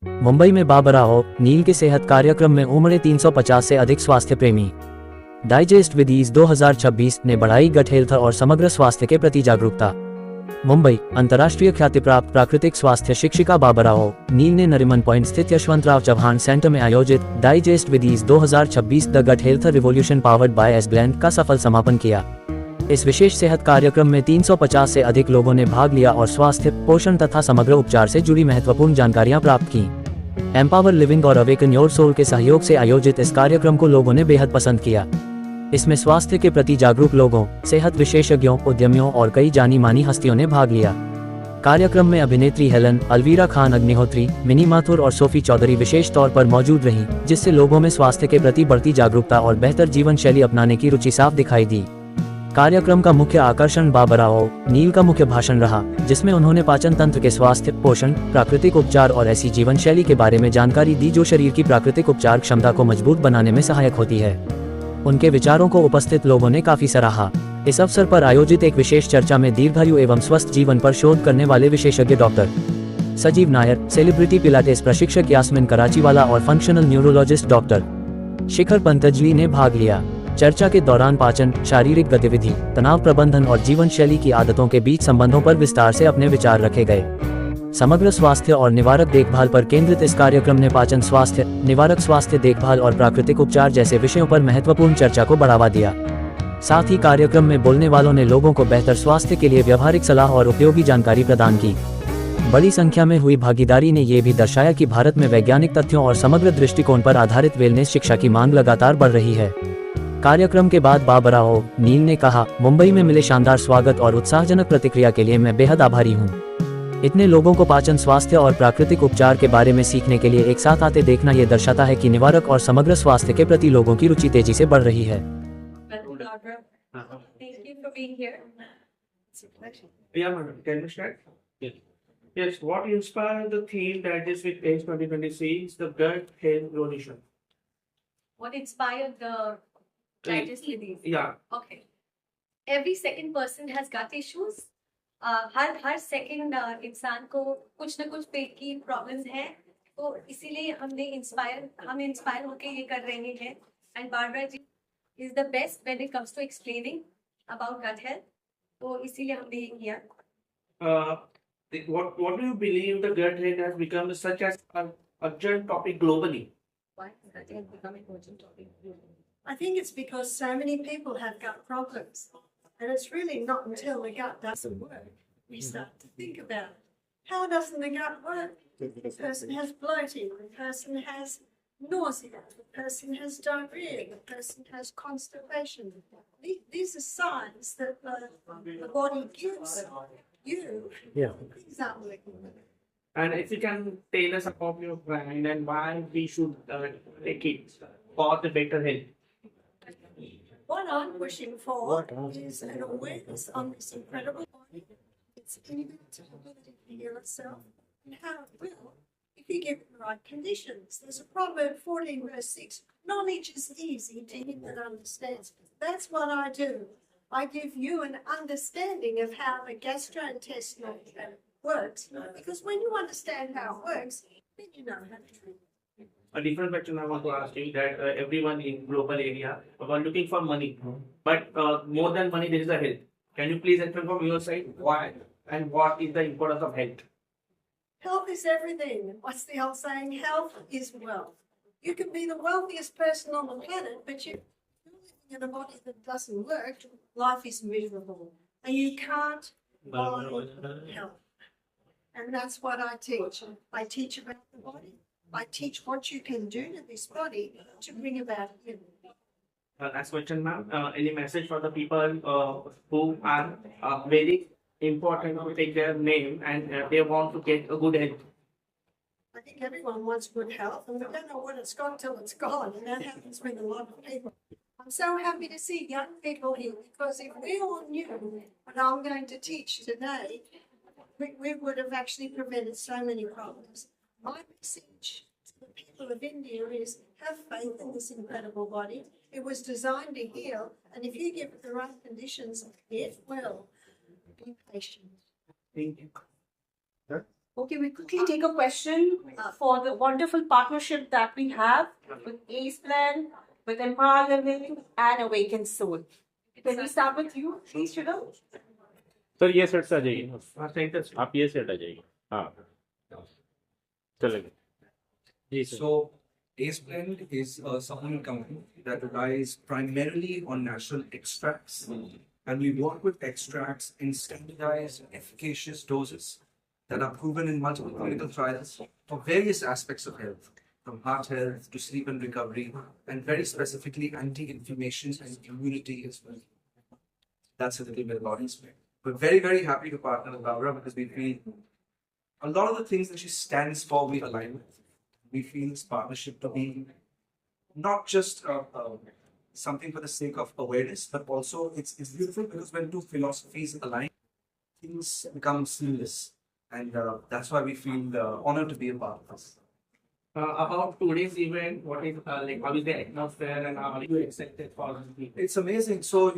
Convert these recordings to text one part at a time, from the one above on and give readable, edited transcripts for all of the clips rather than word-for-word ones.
मुंबई में बाबराओ नील के सेहत कार्यक्रम में उमड़े 350 से अधिक स्वास्थ्य प्रेमी। डाइजेस्ट विद ईज 2026 ने बढ़ाई गट हेल्थ और समग्र स्वास्थ्य के प्रति जागरूकता। मुंबई, अंतर्राष्ट्रीय ख्याति प्राप्त प्राकृतिक स्वास्थ्य शिक्षिका बाबराओ नील ने नरीमन पॉइंट स्थित यशवंतराव चव्हाण सेंटर में आयोजित digest with ease 2026 the gut health revolution powered by S blend का सफल समापन किया। इस विशेष सेहत कार्यक्रम में 350 से अधिक लोगों ने भाग लिया और स्वास्थ्य, पोषण तथा समग्र उपचार से जुड़ी महत्वपूर्ण जानकारियां प्राप्त की। एम्पावर लिविंग और अवेकन योर सोल के सहयोग से आयोजित इस कार्यक्रम को लोगों ने बेहद पसंद किया। इसमें स्वास्थ्य के प्रति जागरूक लोगों, सेहत विशेषज्ञों, उद्यमियों और कई जानी मानी हस्तियों ने भाग लिया। कार्यक्रम में अभिनेत्री हेलन, अलवीरा खान अग्निहोत्री, मिनी माथुर और सोफी चौधरी विशेष तौर पर मौजूद रहीं, जिससे लोगों में स्वास्थ्य के प्रति बढ़ती जागरूकता और बेहतर जीवन शैली अपनाने की रुचि साफ दिखाई दी। कार्यक्रम का मुख्य आकर्षण बाबराओ नील का मुख्य भाषण रहा, जिसमें उन्होंने पाचन तंत्र के स्वास्थ्य, पोषण, प्राकृतिक उपचार और ऐसी जीवन शैली के बारे में जानकारी दी जो शरीर की प्राकृतिक उपचार क्षमता को मजबूत बनाने में सहायक होती है। उनके विचारों को उपस्थित लोगों ने काफी सराहा। इस अवसर पर आयोजित एक विशेष चर्चा में दीर्घायु एवं स्वस्थ जीवन पर शोध करने वाले विशेषज्ञ डॉक्टर सजीव नायर, सेलिब्रिटी पिलाटेस प्रशिक्षक यास्मिन कराचीवाला और फंक्शनल न्यूरोलॉजिस्ट डॉक्टर शिखर पंतजलि ने भाग लिया। चर्चा के दौरान पाचन, शारीरिक गतिविधि, तनाव प्रबंधन और जीवन शैली की आदतों के बीच संबंधों पर विस्तार से अपने विचार रखे गए। समग्र स्वास्थ्य और निवारक देखभाल पर केंद्रित इस कार्यक्रम ने पाचन स्वास्थ्य, निवारक स्वास्थ्य देखभाल और प्राकृतिक उपचार जैसे विषयों पर महत्वपूर्ण चर्चा को बढ़ावा दिया। साथ ही कार्यक्रम में बोलने वालों ने लोगों को बेहतर स्वास्थ्य के लिए व्यवहारिक सलाह और उपयोगी जानकारी प्रदान की। बड़ी संख्या में हुई भागीदारी ने ये भी दर्शाया कि भारत में वैज्ञानिक तथ्यों और समग्र दृष्टिकोण पर आधारित वेलनेस शिक्षा की मांग लगातार बढ़ रही है। कार्यक्रम के बाद बाबराओ नील ने कहा, मुंबई में मिले शानदार स्वागत और उत्साहजनक प्रतिक्रिया के लिए मैं बेहद आभारी हूँ। इतने लोगों को पाचन स्वास्थ्य और प्राकृतिक उपचार के बारे में सीखने के लिए एक साथ आते देखना ये दर्शाता है कि निवारक और समग्र स्वास्थ्य के प्रति लोगों की रुचि तेजी से बढ़ रही है। Yes, what inspired the theme that is with Age 2026, the gut health revolution? What inspired the digest disease? Yeah. Okay. Every second person has gut issues. Her second इंसान को कुछ ना कुछ पेट की प्रॉब्लम्स हैं, तो इसीलिए हम इंस्पायर होके ये कर रहे हैं। And Barbara ji is the best when it comes to explaining about gut health, तो इसीलिए हमने ये किया। What do you believe the gut health has become such as an urgent topic globally? Why has gut health become an urgent topic? I think it's because so many people have gut problems. And it's really not until the gut doesn't work we start to think about how doesn't the gut work? The person has bloating, the person has nausea, the person has diarrhea, the person has constipation. These are signs that the body gives you. Yeah. Things aren't working. And if you can tell us about your brand and why we should take it for the better health. What I'm pushing for is an awareness on this incredible body, its ability to heal itself, and how it will if you give it the right conditions. There's a proverb 14 verse 6, knowledge is easy to him that understands. That's what I do. I give you an understanding of how the gastrointestinal works, because when you understand how it works, then you know how to treat it. A different question I want to ask you that everyone in global area are looking for money, but more than money there is a health. Can you please explain from your side why and what is the importance of health? Health is everything. What's the old saying? Health is wealth. You can be the wealthiest person on the planet, but you're living in a body that doesn't work. Life is miserable, and you can't buy health. And that's what I teach. I teach about the body. I teach what you can do to this body to bring about healing. Last question, ma'am. Any message for the people who are very important to take their name and they want to get a good health? I think everyone wants good health, and we don't know what it's got till it's gone, and that happens with a lot of people. I'm so happy to see young people here, because if we all knew what I'm going to teach today, we would have actually prevented so many problems. My message to the people of India is have faith in this incredible body. It was designed to heal, and if you give it the right conditions, it will. Be patient. Thank you. Okay, we quickly take a question for the wonderful partnership that we have with Ace Plan, with Empower Living, and Awaken Soul. Can we start with you, please, Shudha? Sir ये set आ जाइए, हाँ, सही था। आप ये set आ जाइए। हाँ चलेगा जी sir. So, Ace Blend is a supplement company that relies primarily on natural extracts, and we work with extracts in standardized, efficacious doses that are proven in multiple clinical trials for various aspects of health, from heart health to sleep and recovery, and very specifically anti-inflammation and immunity as well. That's a little bit about Ace Blend. We're very, very happy to partner with Barbara because we feel a lot of the things that she stands for, we align with. We feel this partnership to be not just something for the sake of awareness, but also it's beautiful because when two philosophies align, things become seamless, and that's why we feel honored to be a part of this. About today's event, what is like, how is the atmosphere and how are you excited for the It's amazing. So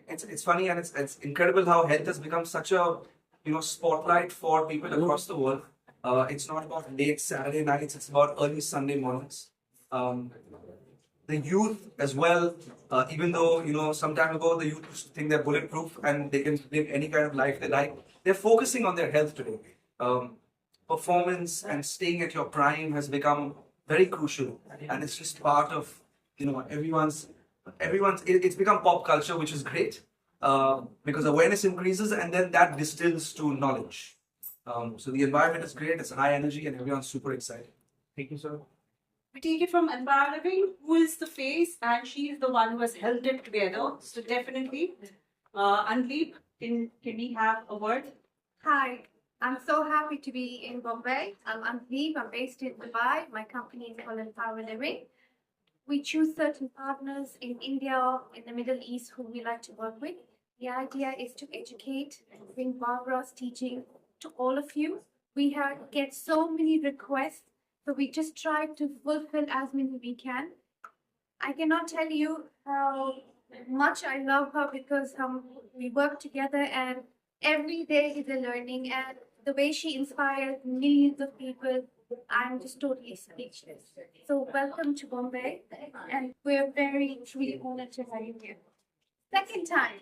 it's funny and it's incredible how health has become such a spotlight for people across the world. It's not about late Saturday nights, it's about early Sunday mornings. The youth as well, even though, some time ago the youth used to think they're bulletproof and they can live any kind of life they like, they're focusing on their health today. Performance and staying at your prime has become very crucial, and it's just part of, everyone's, it's become pop culture, which is great, because awareness increases and then that distills to knowledge. So the environment is great, it's high energy, and everyone's super excited. Thank you, sir. We take it from Empower Living, who is the face, and she is the one who has held it together. So definitely, Anleep, can we have a word? Hi, I'm so happy to be in Bombay. I'm Anveeb. I'm based in Dubai. My company is called Empower Living. We choose certain partners in India, in the Middle East, who we like to work with. The idea is to educate and bring Barbara's teaching to all of you. We get so many requests, so we just try to fulfill as many we can. I cannot tell you how much I love her because we work together and every day is a learning, and the way she inspires millions of people, I'm just totally speechless. So welcome to Bombay, and we're very truly honored to have you here. Second time.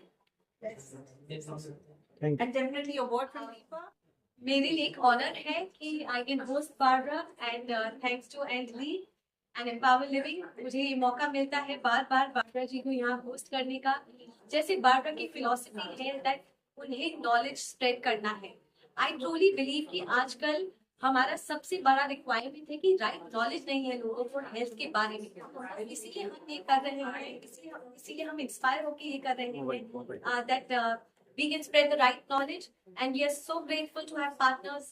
And definitely a word from Deepa. मेरे लिए एक honour है कि I can host Barbara and thanks to Andley and empower living मुझे ये मौका मिलता है बार बार बारबरा जी को यहाँ होस्ट करने का। जैसे बारबरा की फिलॉसफी है दैट उन्हें नॉलेज स्प्रेड करना है। आई ट्रूली बिलीव कि आजकल हमारा सबसे बड़ा रिक्वायरमेंट है कि राइट नॉलेज नहीं है लोगों को हेल्थ के बारे में, इसीलिए हम ये कर रहे हैं, इसीलिए हम इंस्पायर होकर ये कर रहे हैं that we can spread the right knowledge, and we are so grateful to have partners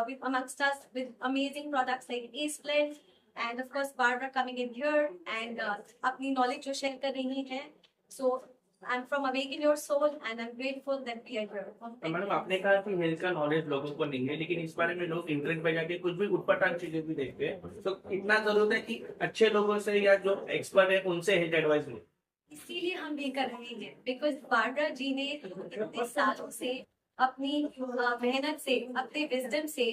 with amongst us with amazing products like Ace Blend, and of course Barbara coming in here and अपनी knowledge जो share कर रही हैं. So I'm from Awaken Your Soul and I'm grateful that we are here. Madam आपने कहा कि health का knowledge लोगों को नहीं है, लेकिन इस बारे में लोग इंटरनेट पे जाके कुछ भी उटपटांग चीजें भी देखते हैं, तो इतना जरूरत है कि अच्छे लोगों से या जो एक्सपर्ट है उनसे हेल्थ एडवाइस ले। इसीलिए हम ये कर रहे हैं बिकॉज बारबरा जी ने इतने सालों से अपनी मेहनत से, अपने विजडम से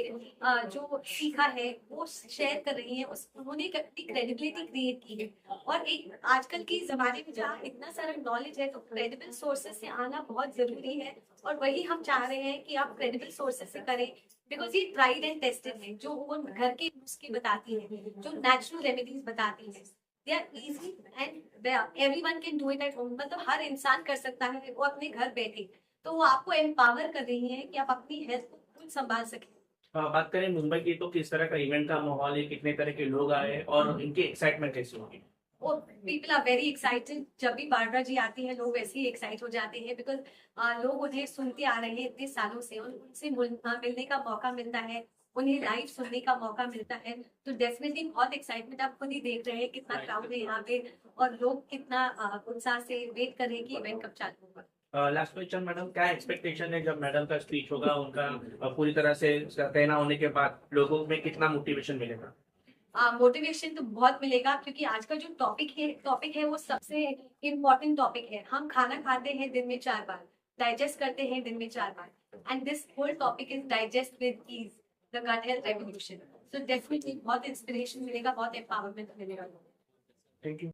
जो सीखा है वो शेयर कर रही है। उन्होंने अपनी क्रेडिबिलिटी क्रिएट की है, और एक आजकल के ज़माने में जहाँ इतना सारा नॉलेज है तो क्रेडिबल सोर्सेज से आना बहुत ज़रूरी है, और वही हम चाह रहे हैं कि आप क्रेडिबल सोर्सेज से करें बिकॉज ये ट्राइड एंड टेस्टेड है, जो वो घर के नुस्खे बताती है, जो नेचुरल रेमेडीज बताती है। They are easy and everyone can do it at home. मतलब हर इंसान कर सकता है वो अपने घर बैठे, तो वो आपको एम्पावर कर रही है कि आप अपनी हेल्थ को खुद संभाल सकें। बात करें मुंबई की, तो किस तरह का इवेंट का माहौल है, कितने तरह के लोग आए और इनकी एक्साइटमेंट कैसी होगी? People are very excited. जब भी बारबरा जी आती है लोग वैसे ही एक्साइट हो जाते हैं बिकॉज लोग उन्हें सुनते आ रहे हैं इतने सालों से, उनसे मिलने का मौका मिलता है, उन्हें लाइव सुनने का मौका मिलता है, तो डेफिनेटली बहुत एक्साइटमेंट। आप खुद ही देख रहे हैं कितना क्राउड है यहाँ पे और लोग कितना उत्साह से वेट कर रहे हैं कि इवेंट कब चालू होगा। लास्ट क्वेश्चन मैडम, क्या एक्सपेक्टेशन है जब मैडम का स्पीच होगा, उनका पूरी तरह से कहना होने के बाद लोगों में कितना मोटिवेशन मिलेगा? मोटिवेशन तो बहुत मिलेगा क्योंकि आज का जो टॉपिक है वो सबसे इम्पोर्टेंट टॉपिक है। हम खाना खाते हैं दिन में 4 बार, डाइजेस्ट करते हैं दिन में 4 बार, and this whole topic is digest with ease, the gut health revolution. So definitely बहुत inspiration मिलेगा, बहुत empowerment मिलेगा. Thank you.